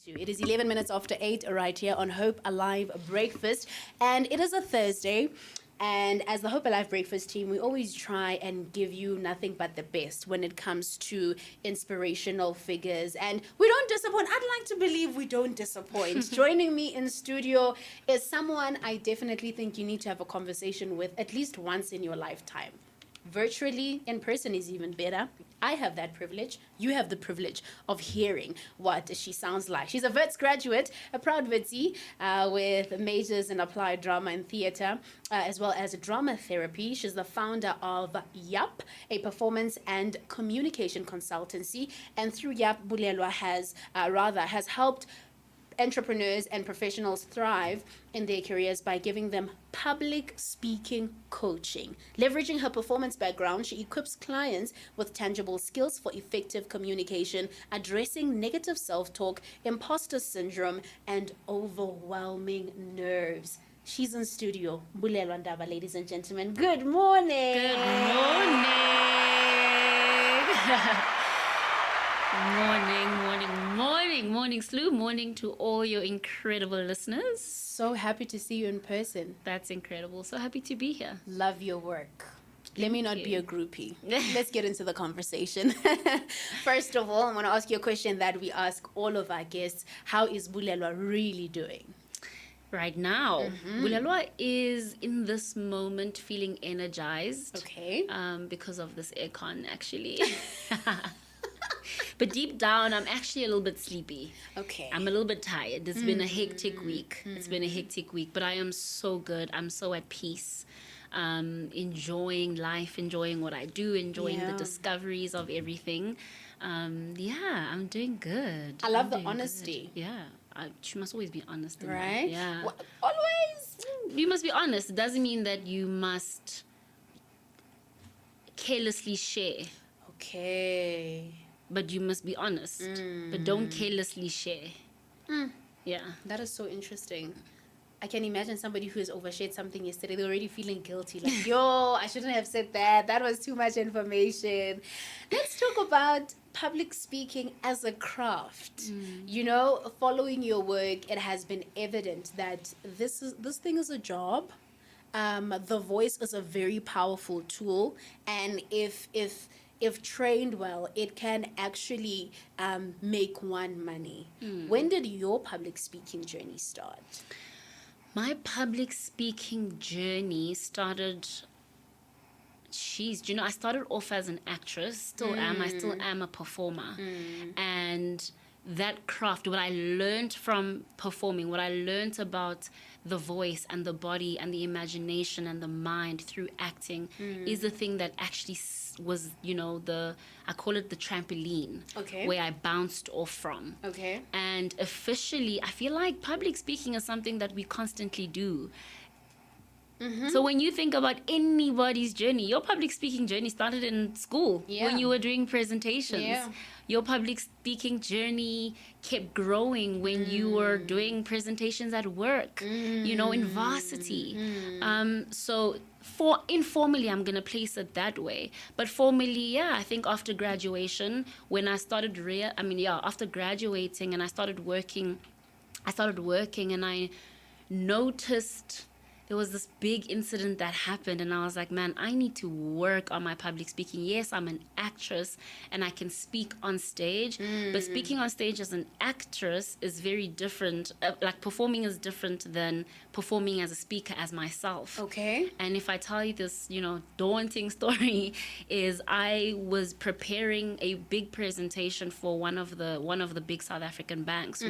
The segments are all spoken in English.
to. It is 11 minutes after 8 right here on Hope Alive Breakfast. And it is a Thursday. And as the Hope Alive Breakfast team, we always try and give you nothing but the best when it comes to inspirational figures. And we don't disappoint. I'd like to believe we don't disappoint. Joining me in studio is someone I definitely think you need to have a conversation with at least once in your lifetime. Virtually, in person is even better. I have that privilege. You have the privilege of hearing what she sounds like. She's a Wits graduate, a proud Witsie, with majors in applied drama and theater, as well as drama therapy. She's the founder of YAP, a performance and communication consultancy. And through YAP, Bulelwa has helped entrepreneurs and professionals thrive in their careers by giving them public speaking coaching. Leveraging her performance background, she equips clients with tangible skills for effective communication, addressing negative self-talk, imposter syndrome, and overwhelming nerves. She's in studio. Bulelwa Ndaba, ladies and gentlemen. Good morning. Good morning. Morning, Slew. Morning to all your incredible listeners. So happy to see you in person. That's incredible. So happy to be here. Love your work. Let me not be a groupie. Let's get into the conversation. First of all, I want to ask you a question that we ask all of our guests. How is Bulelwa really doing? Right now, Bulelwa is in this moment feeling energized. Okay. Because of this aircon, actually. But deep down, I'm actually a little bit sleepy. Okay. I'm a little bit tired. It's been a hectic week. It's been a hectic week, but I am so good. I'm so at peace. Enjoying life, enjoying what I do, enjoying the discoveries of everything. I'm doing good. I love the honesty. Good. Yeah. You must always be honest in right? life. Yeah. Well, always. You must be honest. It doesn't mean that you must carelessly share. Okay. But you must be honest. But don't carelessly share. Yeah. That is so interesting. I can imagine somebody who has overshared something yesterday. They're already feeling guilty. Like, yo, I shouldn't have said that. That was too much information. Let's talk about public speaking as a craft. You know, following your work, it has been evident that this thing is a job. The voice is a very powerful tool. And if trained well, it can actually make one money. When did your public speaking journey start? My public speaking journey started, I started off as an actress, I still am a performer. And that craft, what I learned from performing, what I learned about the voice and the body and the imagination and the mind through acting is the thing that actually was, I call it the trampoline, where I bounced off from. Okay. And officially, I feel like public speaking is something that we constantly do. So when you think about anybody's journey, your public speaking journey started in school when you were doing presentations. Yeah. Your public speaking journey kept growing when you were doing presentations at work, in varsity. So informally, I'm going to place it that way. But formally, I think after graduation, when I started after graduating and I started working and I noticed there was this big incident that happened and I was like, man, I need to work on my public speaking. Yes, I'm an actress and I can speak on stage, but speaking on stage as an actress is very different. Like performing is different than performing as a speaker as myself. Okay. And if I tell you this, daunting story is I was preparing a big presentation for one of the big South African banks.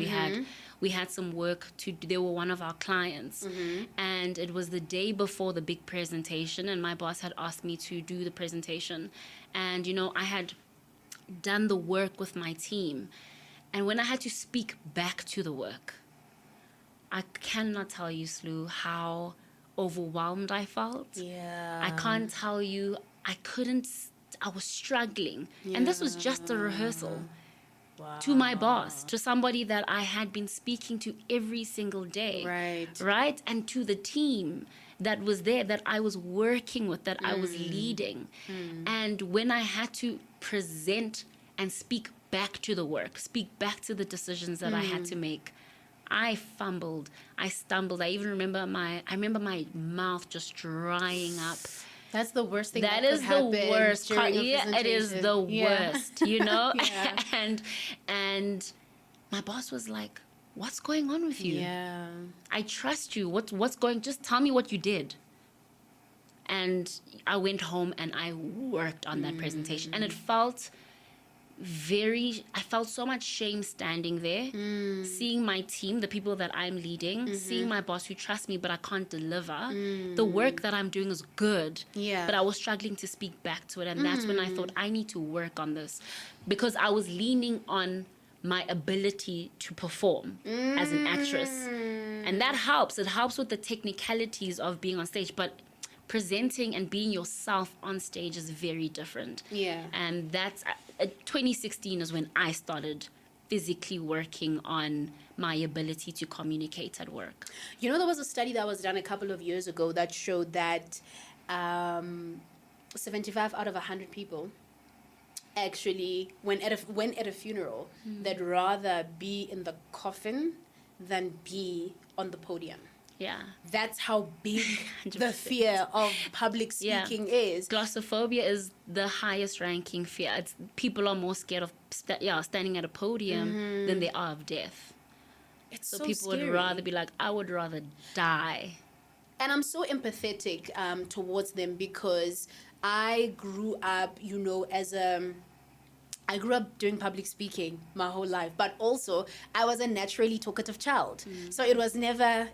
We had some work to do. They were one of our clients. And it was the day before the big presentation, and my boss had asked me to do the presentation. And, I had done the work with my team. And when I had to speak back to the work, I cannot tell you, Slew, how overwhelmed I felt. Yeah. I can't tell you. I was struggling. Yeah. And this was just a rehearsal. Wow. To my boss, to somebody that I had been speaking to every single day. Right? And to the team that was there, that I was working with, that I was leading. And when I had to present and speak back to the work, speak back to the decisions that I had to make. I fumbled, I stumbled. I even remember my mouth just drying up. That's the worst thing That that is could the happen worst. during a Yeah, it is the presentation. worst, you know? Yeah. And my boss was like, "What's going on with you? Yeah. I trust you. What's going? Just tell me what you did." And I went home and I worked on that presentation, and it felt I felt so much shame standing there, seeing my team, the people that I'm leading, seeing my boss who trusts me, but I can't deliver. The work that I'm doing is good, Yeah. but I was struggling to speak back to it. And that's when I thought, I need to work on this, because I was leaning on my ability to perform as an actress. And that helps. It helps with the technicalities of being on stage, but presenting and being yourself on stage is very different. Yeah. And that's 2016 is when I started physically working on my ability to communicate at work. You know, there was a study that was done a couple of years ago that showed that 75 out of 100 people actually, when at a funeral, they'd rather be in the coffin than be on the podium. Yeah. That's how big the 100%. fear of public speaking is. Glossophobia is the highest ranking fear. People are more scared of standing at a podium than they are of death. It's So so people scary. would rather be like, I would rather die. And I'm so empathetic towards them, because I grew up, you know, I grew up doing public speaking my whole life, but also I was a naturally talkative child. So it was never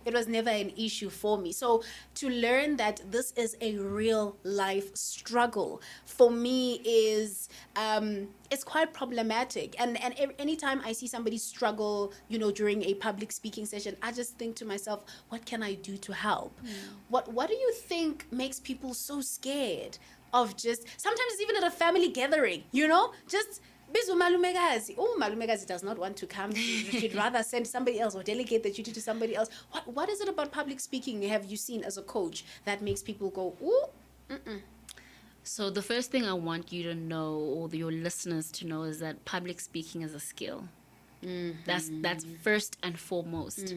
an issue for me. So to learn that this is a real life struggle for me is it's quite problematic. And anytime I see somebody struggle, you know, during a public speaking session, I just think to myself, what can I do to help? What do you think makes people so scared of just, sometimes even at a family gathering, you know, just bizu malumekazi. Oh, malumekazi does not want to come. She'd rather send somebody else or delegate the duty to somebody else. What is it about public speaking have you seen as a coach that makes people go, ooh, So the first thing I want you to know, or your listeners to know, is that public speaking is a skill. That's first and foremost.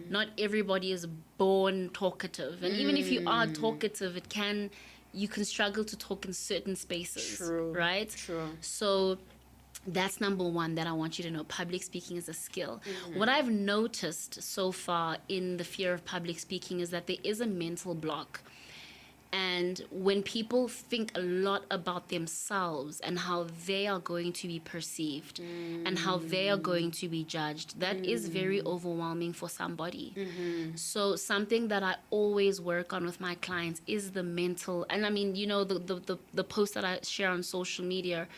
Not everybody is born talkative, and even if you are talkative, you can struggle to talk in certain spaces. True. Right? True. So that's number one that I want you to know. Public speaking is a skill. What I've noticed so far in the fear of public speaking is that there is a mental block. And when people think a lot about themselves and how they are going to be perceived and how they are going to be judged, that is very overwhelming for somebody. So something that I always work on with my clients is the mental, and I mean, you know, the post that I share on social media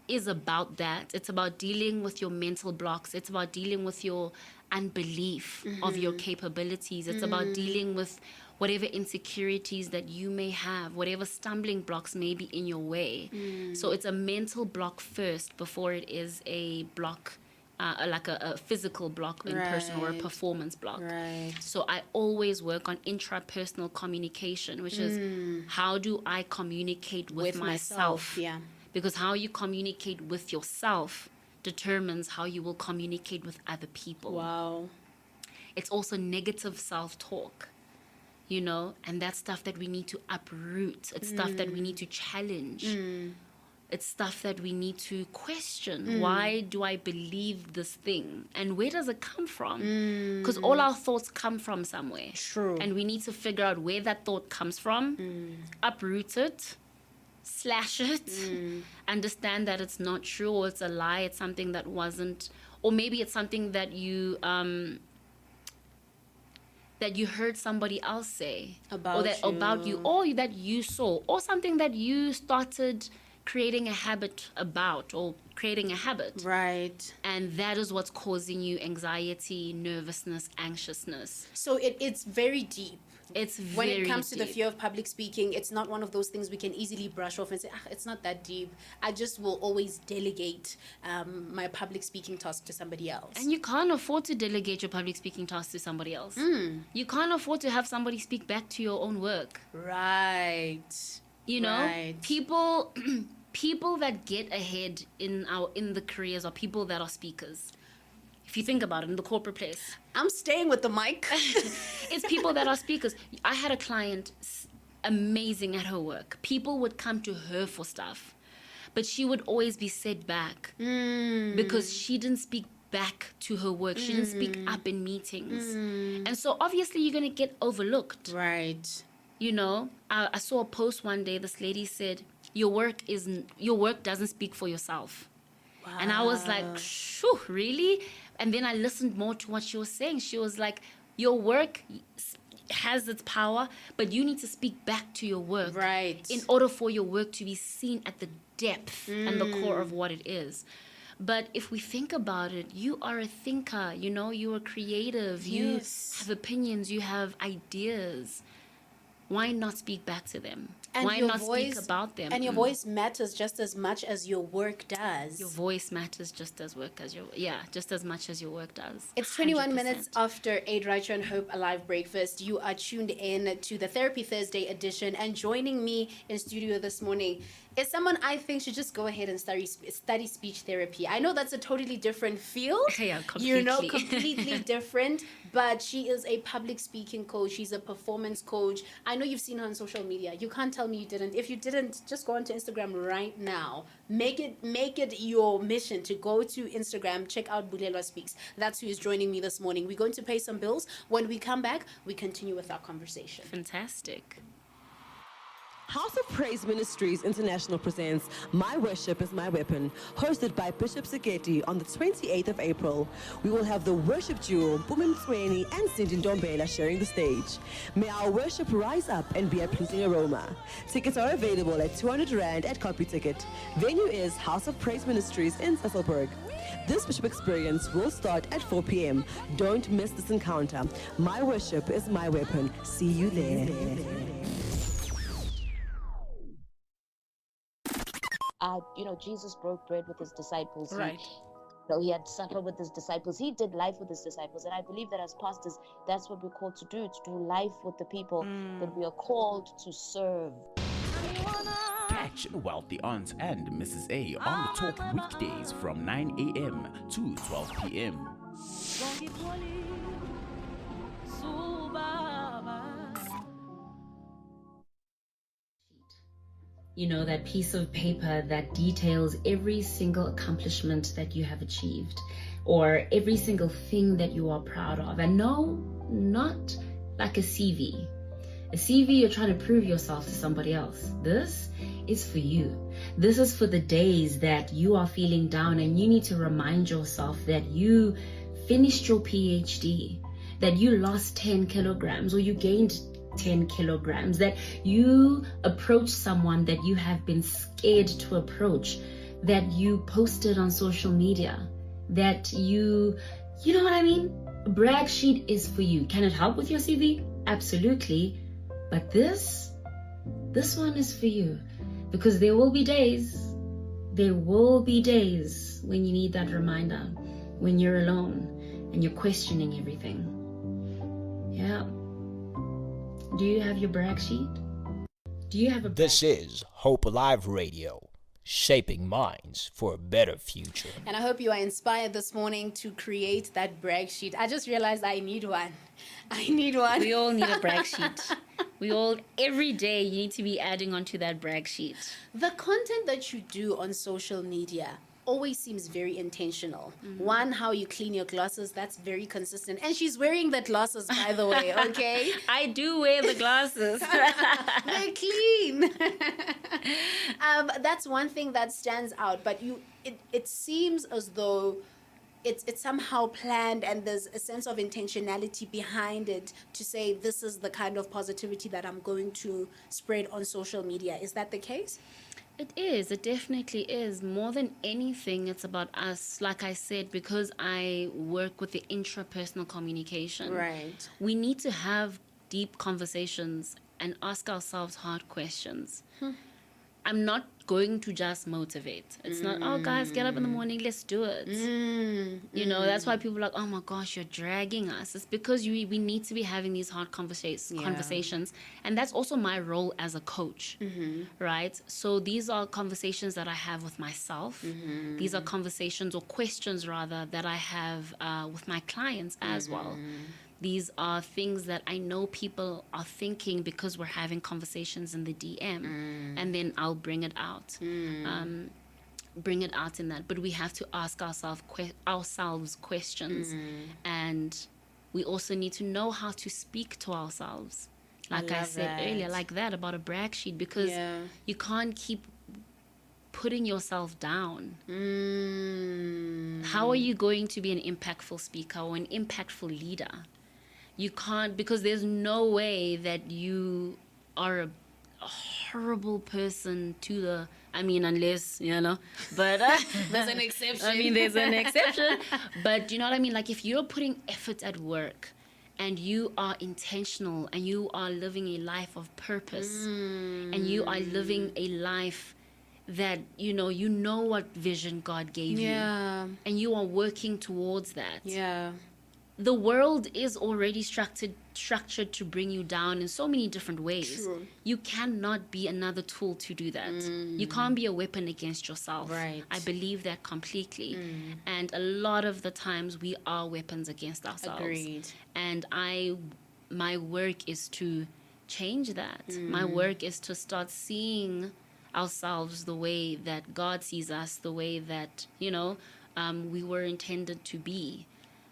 is about that. It's about dealing with your mental blocks. It's about dealing with your unbelief of your capabilities. It's about dealing with whatever insecurities that you may have, whatever stumbling blocks may be in your way. So it's a mental block first before it is a block, like a physical block in person, or a performance block. Right. So I always work on intrapersonal communication, which is how do I communicate with myself? Yeah. Because how you communicate with yourself determines how you will communicate with other people. Wow. It's also negative self-talk, you know, and that's stuff that we need to uproot. It's stuff that we need to challenge. It's stuff that we need to question. Why do I believe this thing? And where does it come from? Because all our thoughts come from somewhere. True. And we need to figure out where that thought comes from, uproot it, slash it, understand that it's not true, or it's a lie, it's something that wasn't, or maybe it's something that you heard somebody else say About about you, or that you saw, or something that you started creating a habit about, or creating a habit. Right. And that is what's causing you anxiety, nervousness, anxiousness. So it's very deep. It's When very it comes to the deep. fear of public speaking, it's not one of those things we can easily brush off and say, it's not that deep. I just will always delegate my public speaking task to somebody else. And you can't afford to delegate your public speaking task to somebody else. You can't afford to have somebody speak back to your own work. Right. You know, Right. people people that get ahead in the careers are people that are speakers. If you think about it, in the corporate place, I'm staying with the mic. it's people that are speakers. I had a client, amazing at her work. People would come to her for stuff, but she would always be set back because she didn't speak back to her work. She didn't speak up in meetings. And so obviously you're going to get overlooked. Right. You know, I saw a post one day. This lady said, your work doesn't speak for yourself. Wow. And I was like, shoo, really? And then I listened more to what she was saying. She was like, your work has its power, but you need to speak back to your work. Right. In order for your work to be seen at the depth and the core of what it is. But if we think about it, you are a thinker, you know, you are creative, Yes. You have opinions, you have ideas. Why not speak back to them? And why not speak about them? And your voice matters just as much as your work does. Your voice matters just as much as your work does. It's 21 minutes after 8 right here on Hope Alive Breakfast. You are tuned in to the Therapy Thursday edition, and joining me in studio this morning is someone I think should just go ahead and study speech therapy. I know that's a totally different field. Yeah, completely. You know, completely different. But she is a public speaking coach. She's a performance coach. I know you've seen her on social media. You can't tell me you didn't. If you didn't, just go onto Instagram right now. Make it your mission to go to Instagram. Check out Bulelwa Speaks. That's who is joining me this morning. We're going to pay some bills. When we come back, we continue with our conversation. Fantastic. House of Praise Ministries International presents My Worship is My Weapon, hosted by Bishop Seketi on the 28th of April. We will have the worship duo, Mpumi Mtsweni and Cindy Ndombela sharing the stage. May our worship rise up and be a pleasing aroma. Tickets are available at 200 Rand at Copy Ticket. Venue is House of Praise Ministries in Sasolburg. This worship experience will start at 4 p.m. Don't miss this encounter. My worship is my weapon. See you there. Jesus broke bread with his disciples. Right. He had supper with his disciples. He did life with his disciples. And I believe that as pastors, that's what we're called to do life with the people that we are called to serve. Catch Wealthy Aunt and Mrs. A on the Talk weekdays from 9 a.m. to 12 p.m. You know, that piece of paper that details every single accomplishment that you have achieved or every single thing that you are proud of. And no, not like a CV. A CV, you're trying to prove yourself to somebody else. This is for you. This is for the days that you are feeling down and you need to remind yourself that you finished your PhD, that you lost 10 kilograms or you gained 10 kilograms, that you approach someone that you have been scared to approach, that you posted on social media, that you know what I mean? A brag sheet is for you. Can it help with your CV? Absolutely. But this one is for you, because there will be days when you need that reminder, when you're alone and you're questioning everything. Yeah. Do you have your brag sheet? Do you have a brag This is Hope Alive Radio, shaping minds for a better future. And I hope you are inspired this morning to create that brag sheet. I just realized I need one. We all need a brag sheet. Every day you need to be adding on to that brag sheet. The content that you do on social media always seems very intentional. One, how you clean your glasses, that's very consistent. And she's wearing the glasses, by the way, okay? I do wear the glasses. They're clean. That's one thing that stands out. But it seems as though it's somehow planned and there's a sense of intentionality behind it to say this is the kind of positivity that I'm going to spread on social media. Is that the case? It is. It definitely is. More than anything, it's about us. Like I said, because I work with the intrapersonal communication. Right. We need to have deep conversations and ask ourselves hard questions. I'm not going to just motivate. It's not, oh, guys, get up in the morning, let's do it. You know, that's why people are like, oh my gosh, you're dragging us. It's because we need to be having these hard conversations. And that's also my role as a coach, right? So these are conversations that I have with myself. These are conversations, or questions rather, that I have with my clients as well. These are things that I know people are thinking because we're having conversations in the DM, and then I'll bring it out. Bring it out in that. But we have to ask ourselves questions, and we also need to know how to speak to ourselves. Like I said earlier, like that about a brag sheet, because you can't keep putting yourself down. How are you going to be an impactful speaker or an impactful leader? You can't, because there's no way that you are a horrible person to the, I mean, unless, you know, but There's an exception. I mean, there's an exception. But you know what I mean? Like, if you're putting effort at work and you are intentional and you are living a life of purpose and you are living a life that, you know what vision God gave you, and you are working towards that. The world is already structured to bring you down in so many different ways. True. You cannot be another tool to do that. You can't be a weapon against yourself. Right. I believe that completely. And a lot of the times we are weapons against ourselves. Agreed. And my work is to change that. My work is to start seeing ourselves the way that God sees us, the way that, we were intended to be.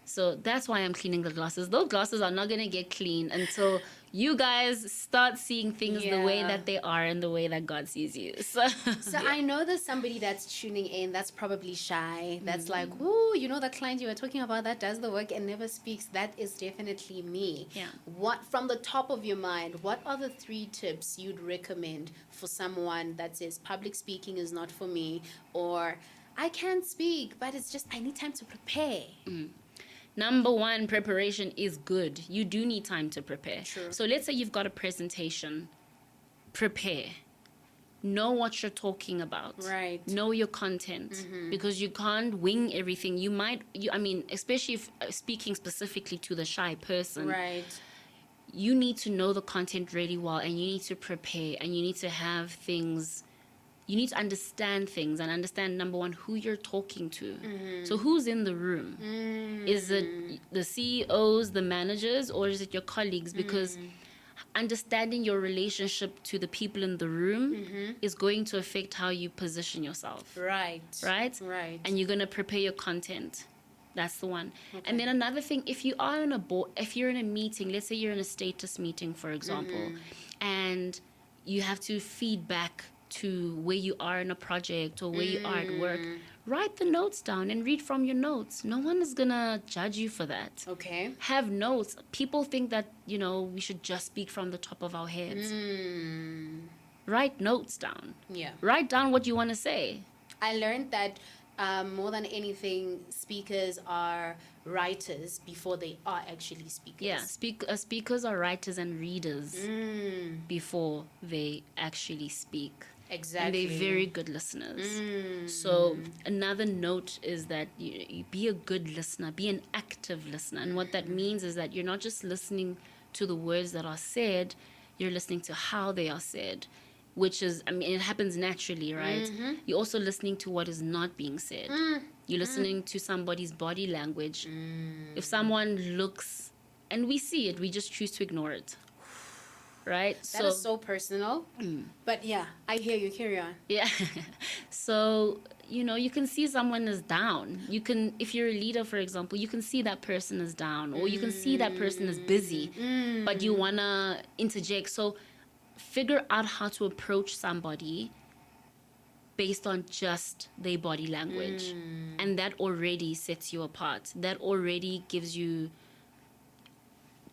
So that's why I'm cleaning the glasses. Those glasses are not going to get clean until you guys start seeing things the way that they are and the way that God sees you. So I know there's somebody that's tuning in that's probably shy. That's like, ooh, that client you were talking about that does the work and never speaks. That is definitely me. Yeah. What, from the top of your mind, what are the 3 tips you'd recommend for someone that says public speaking is not for me, or I can't speak, but it's just I need time to prepare? Number 1, preparation is good. You do need time to prepare. True. So let's say you've got a presentation. Prepare. Know what you're talking about. Right. Know your content, because you can't wing everything. Especially if speaking specifically to the shy person. Right. You need to know the content really well, and you need to prepare, and you need to have things. You need to understand things and understand, number 1, who you're talking to. So who's in the room? Is it the CEOs, the managers, or is it your colleagues? Because understanding your relationship to the people in the room is going to affect how you position yourself. Right. Right? And you're going to prepare your content. That's the one. Okay. And then another thing, if you are if you're in a meeting, let's say you're in a status meeting, for example, and you have to feed back to where you are in a project or where you are at work, write the notes down and read from your notes. No one is gonna judge you for that. Okay. Have notes. People think that, we should just speak from the top of our heads. Write notes down. Yeah. Write down what you want to say. I learned that more than anything, speakers are writers before they are actually speakers. Yeah, speakers are writers and readers before they actually speak. Exactly. And they're very good listeners. So another note is that you be a good listener, be an active listener. And what that means is that you're not just listening to the words that are said, you're listening to how they are said, which is, it happens naturally, right? You're also listening to what is not being said. You're listening to somebody's body language. If someone looks, and we see it, we just choose to ignore it. Right? That is so personal. But yeah, I hear you. Carry on. Yeah. So, you can see someone is down. You can, if you're a leader, for example, you can see that person is down, or you can see that person is busy, but you want to interject. So figure out how to approach somebody based on just their body language. And that already sets you apart. That already gives you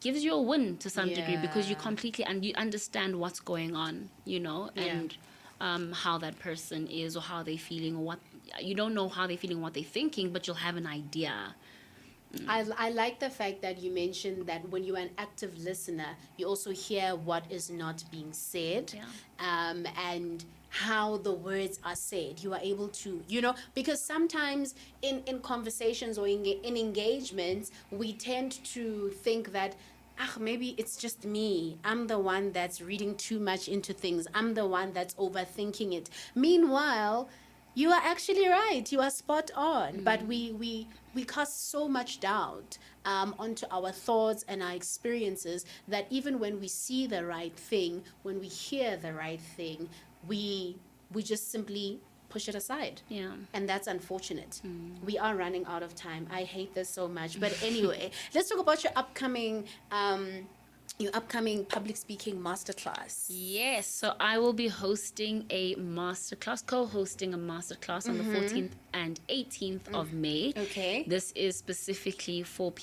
a win to some degree, because you completely, and you understand what's going on, and how that person is, or how they're feeling, or what, you don't know how they're feeling, what they're thinking, but you'll have an idea. I like the fact that you mentioned that when you're an active listener, you also hear what is not being said. And how the words are said. You are able to, because sometimes in conversations or in engagements, we tend to think that, maybe it's just me. I'm the one that's reading too much into things. I'm the one that's overthinking it. Meanwhile, you are actually right. You are spot on. But we cast so much doubt onto our thoughts and our experiences that even when we see the right thing, when we hear the right thing, we just simply push it aside. Yeah. And that's unfortunate. We are running out of time. I hate this so much. But anyway, let's talk about your upcoming public speaking masterclass. Yes, so I will be hosting a masterclass, co-hosting a masterclass on the 14th and 18th of May. Okay. This is specifically for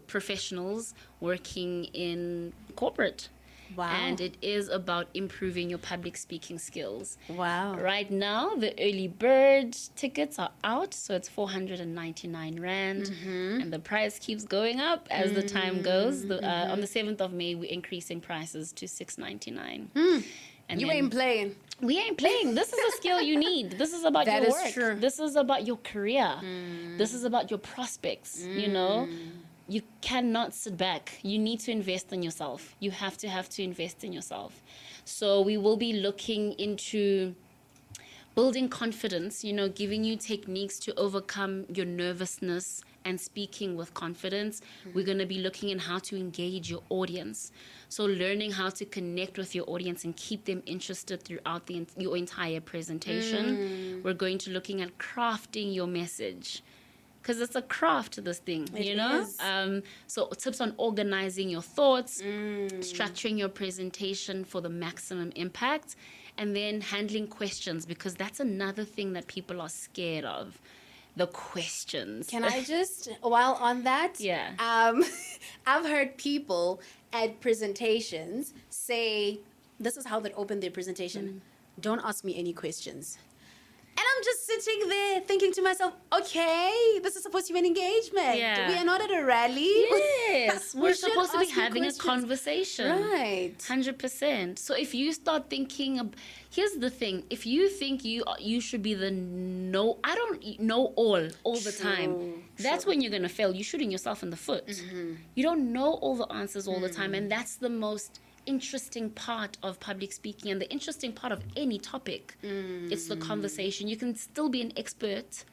professionals working in corporate. Wow. And it is about improving your public speaking skills. Wow. Right now, the early bird tickets are out, so it's 499 Rand. And the price keeps going up as the time goes. On the 7th of May, we're increasing prices to 699. And You then- ain't playing. We ain't playing. This is a skill you need. This is about That your is work. true. This is about your career. This is about your prospects, You cannot sit back. You need to invest in yourself. You have to invest in yourself. So we will be looking into building confidence, giving you techniques to overcome your nervousness and speaking with confidence. We're going to be looking at how to engage your audience. So learning how to connect with your audience and keep them interested throughout your entire presentation. We're going to looking at crafting your message. Because it's a craft, this thing, It is. So tips on organizing your thoughts, structuring your presentation for the maximum impact, and then handling questions, because that's another thing that people are scared of, the questions. Can I just, while on that? Yeah. I've heard people at presentations say, this is how they open their presentation. Don't ask me any questions. And I'm just sitting there thinking to myself, okay, this is supposed to be an engagement. Yeah. We are not at a rally. Yes, We we're should supposed to be ask you having a questions. conversation. Right. 100%. So if you start thinking, here's the thing: if you think you should be I don't know all the time. That's when you're gonna fail. You're shooting yourself in the foot. You don't know all the answers all the time, and that's the most interesting part of public speaking and the interesting part of any topic. It's the conversation. You can still be an expert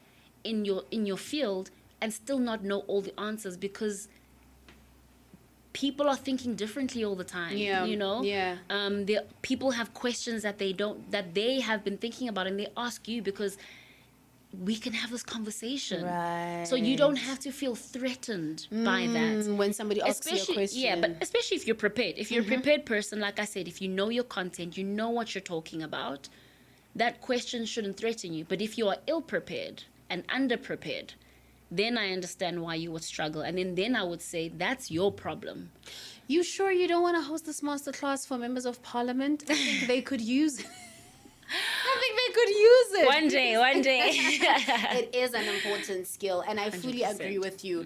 in your field and still not know all the answers, because people are thinking differently all the time. Yeah. Yeah. People have questions that they have been thinking about, and they ask you because we can have this conversation. Right. So you don't have to feel threatened by that. When somebody asks you a question. Yeah, but especially if you're prepared. If you're a prepared person, like I said, if you know your content, you know what you're talking about, that question shouldn't threaten you. But if you are ill-prepared and underprepared, then I understand why you would struggle. And then I would say, that's your problem. You sure you don't want to host this masterclass for members of parliament? I think they could use it. I think they could use it. One day. It is an important skill, and I fully 100%. agree with you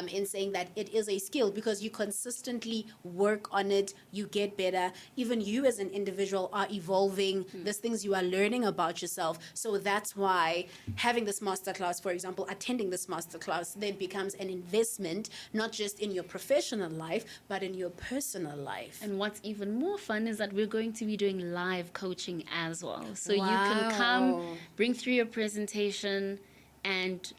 in saying that it is a skill, because you consistently work on it, you get better. Even you as an individual are evolving. There's things you are learning about yourself. So that's why having this masterclass, for example, attending this masterclass then becomes an investment, not just in your professional life, but in your personal life. And what's even more fun is that we're going to be doing live coaching as well. So you can come, bring through your presentation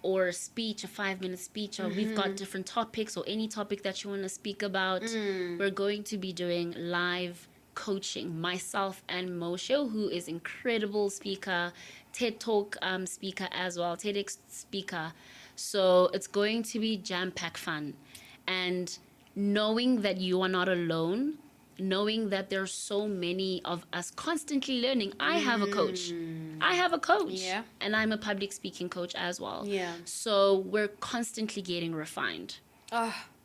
or a speech, a 5-minute speech, or we've got different topics or any topic that you want to speak about. We're going to be doing live coaching, myself and Moshe, who is incredible speaker, TED Talk speaker as well, TEDx speaker. So it's going to be jam-packed fun. And knowing that you are not alone, knowing that there are so many of us constantly learning. I have a coach. Yeah. And I'm a public speaking coach as well. Yeah. So we're constantly getting refined.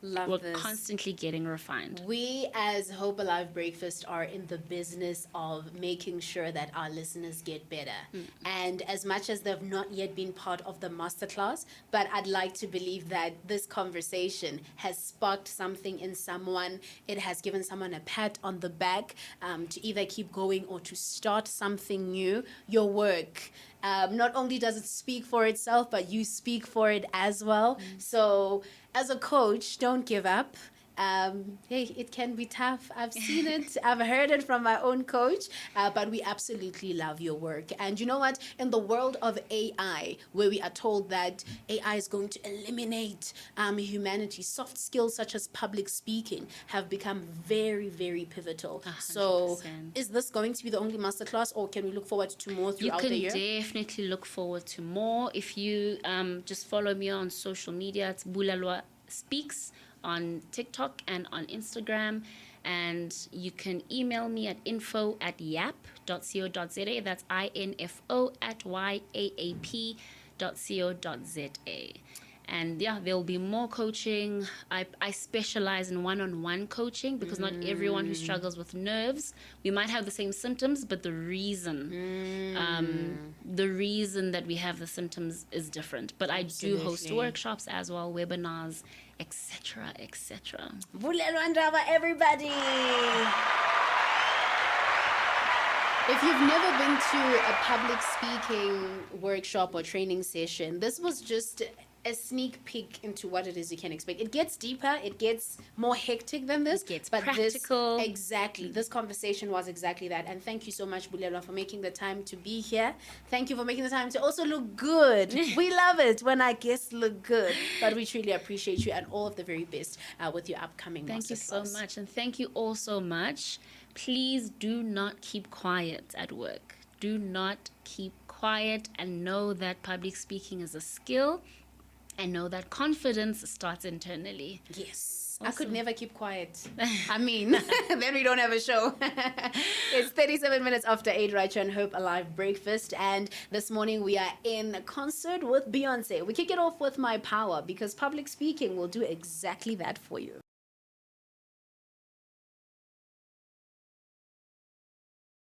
Love We're this. constantly getting refined. We as Hope Alive Breakfast are in the business of making sure that our listeners get better. And as much as they've not yet been part of the masterclass, but I'd like to believe that this conversation has sparked something in someone. It has given someone a pat on the back to either keep going or to start something new. Your work. Not only does it speak for itself, but you speak for it as well. So, as a coach, don't give up. Hey, it can be tough. I've seen it. I've heard it from my own coach. But we absolutely love your work. And you know what? In the world of AI, where we are told that AI is going to eliminate humanity, soft skills such as public speaking have become very, very pivotal. So, 100%. is this going to be the only masterclass, or can we look forward to more You throughout can the year? definitely look forward to more. If you just follow me on social media, it's Bulelwa Speaks on TikTok and on Instagram. And you can email me at info@yaap.co.za. That's info@yaap.co.za. And yeah, there will be more coaching. I specialize in one-on-one coaching because not everyone who struggles with nerves, we might have the same symptoms, but the reason that we have the symptoms is different. But I do host Absolutely. workshops as well, webinars, etc., etc. Bulelwa Ndaba, everybody! If you've never been to a public speaking workshop or training session, this was just a sneak peek into what it is you can expect. It gets deeper, it gets more hectic than this. It gets but practical. This conversation was exactly that. And thank you so much, Bulelwa, for making the time to be here. Thank you for making the time to also look good. We love it when our guests look good. But we truly appreciate you and all of the very best with your upcoming Thank you so masterclass. much. And thank you all so much. Please do not keep quiet at work. Do not keep quiet, and know that public speaking is a skill, and know that confidence starts internally. Yes. I could Awesome. never keep quiet. I mean, then we don't have a show. It's 37 minutes after 8 right here on Hope Alive Breakfast. And this morning we are in concert with Beyonce. We kick it off with My Power because public speaking will do exactly that for you.